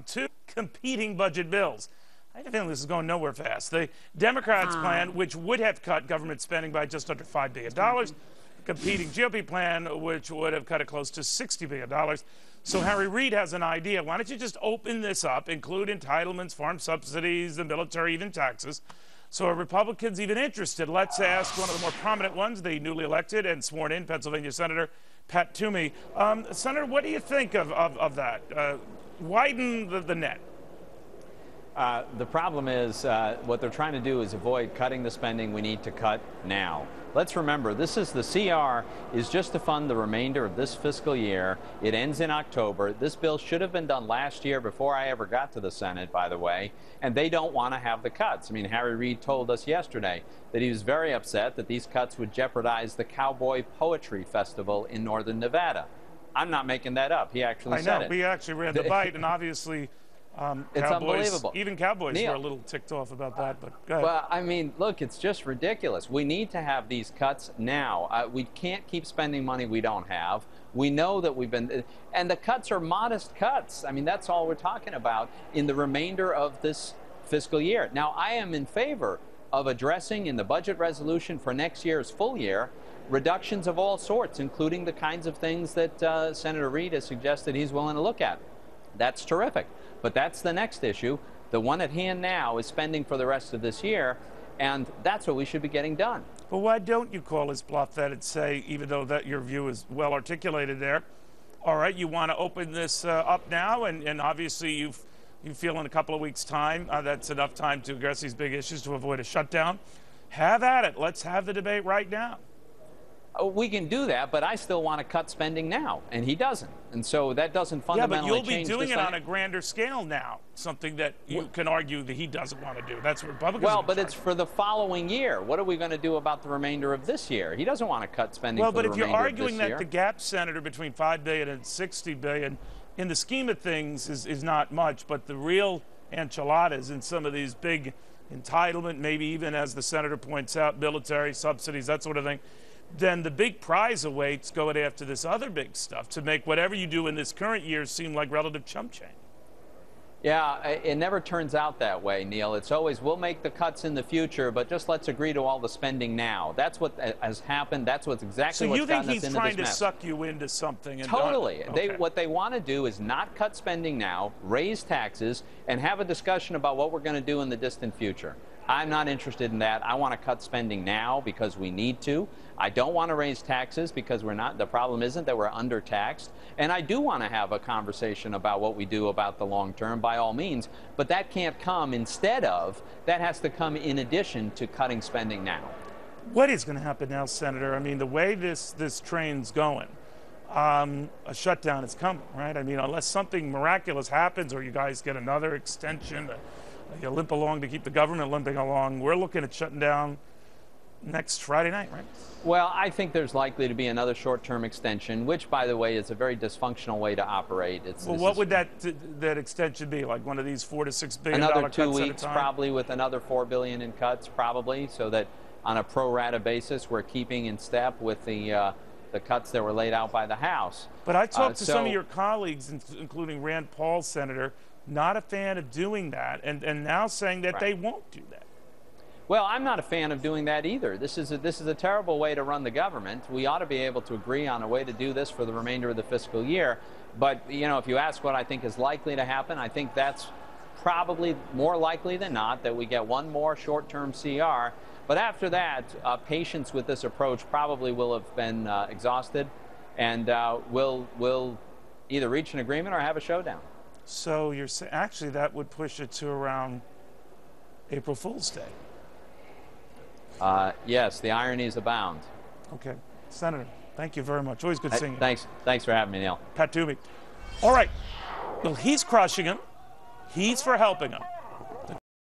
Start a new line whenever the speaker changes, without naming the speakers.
two competing budget bills. I have a feeling this is going nowhere fast. The Democrats' plan, which would have cut government spending by just under $5 billion, competing GOP plan, which would have cut it close to $60 billion. So Harry Reid has an idea. Why don't you just open this up, include entitlements, farm subsidies, the military, even taxes? So are Republicans even interested? Let's ask one of the more prominent ones, the newly elected and sworn in Pennsylvania Senator Pat Toomey. Senator, what do you think of that? Widen the net.
The problem is what they're trying to do is avoid cutting the spending we need to cut now. Let's remember, this is the CR is just to fund the remainder of this fiscal year. It ends in October. This bill should have been done last year before I ever got to the Senate, by the way, and they don't want to have the cuts. I mean, Harry Reid told us yesterday that he was very upset that these cuts would jeopardize the Cowboy Poetry Festival in northern Nevada. I'm not making that up. He actually said it.
We actually ran the bite, and obviously
it's unbelievable.
Even Cowboys
Neil,
were a little ticked off about that, but go ahead.
Well, I mean, look, it's just ridiculous. We need to have these cuts now. We can't keep spending money we don't have. We know that we've been, and the cuts are modest cuts. I mean, that's all we're talking about in the remainder of this fiscal year. Now, I am in favor of addressing in the budget resolution for next year's full year reductions of all sorts, including the kinds of things that Senator Reid has suggested he's willing to look at. That's terrific. But that's the next issue. The one at hand now is spending for the rest of this year, and that's what we should be getting done.
Well, why don't you call his bluff then and say, even though that your view is well articulated there, all right, you want to open this up now, and obviously you feel in a couple of weeks' time that's enough time to address these big issues to avoid a shutdown. Have at it. Let's have the debate right now.
We can do that, but I still want to cut spending now, and he doesn't. And so that doesn't fundamentally change.
Yeah, but you'll be doing it on a grander scale now, something that you can argue that he doesn't want to do. That's what Republicans
Well, but it's for the following year. What are we going to do about the remainder of this year? He doesn't want to cut spending for the remainder of this year. Well, but if you're arguing that the gap,
Senator, between $5 billion and $60 billion, in the scheme of things is not much, but the real enchiladas in some of these big entitlement, maybe even, as the senator points out, military subsidies, that sort of thing, then the big prize awaits going after this other big stuff to make whatever you do in this current year seem like relative chump change.
Yeah, it never turns out that way, Neil. It's always, we'll make the cuts in the future, but just let's agree to all the spending now. That's what has happened. That's what's exactly what's gotten us into this mess.
So you think he's trying to suck you into something? And
totally.
Okay.
What they want to do is not cut spending now, raise taxes, and have a discussion about what we're going to do in the distant future. I'm not interested in that. I want to cut spending now because we need to. I don't want to raise taxes because we're not. The problem isn't that we're undertaxed. And I do want to have a conversation about what we do about the long term, by all means. But that can't come instead of, that has to come in addition to cutting spending now.
What is going to happen now, Senator? I mean, the way this train's going, a shutdown is coming, right? I mean, unless something miraculous happens or you guys get another extension, you limp along to keep the government limping along, we're looking at shutting down next Friday night, right?
Well, I think there's likely to be another short-term extension, which, by the way, is a very dysfunctional way to operate.
Well, what would that extension be? Like one of these $4 to $6 billion
another
cuts
2
at a
weeks,
time?
probably, with another $4 billion in cuts, probably, so that on a pro rata basis, we're keeping in step with the cuts that were laid out by the House.
But I talked to some of your colleagues, including Rand Paul's senator, not a fan of doing that, and now saying that they won't do that.
Well, I'm not a fan of doing that either. This is a terrible way to run the government. We ought to be able to agree on a way to do this for the remainder of the fiscal year. But, you know, if you ask what I think is likely to happen, I think that's probably more likely than not that we get one more short-term CR. But after that, patience with this approach probably will have been exhausted, and we'll either reach an agreement or have a showdown.
So you're saying, actually, that would push it to around April Fool's Day.
Yes, the ironies abound.
Okay. Senator, thank you very much. Always good seeing you.
Thanks for having me, Neil.
Pat Toomey. All right. Well, he's crushing him. He's for helping him.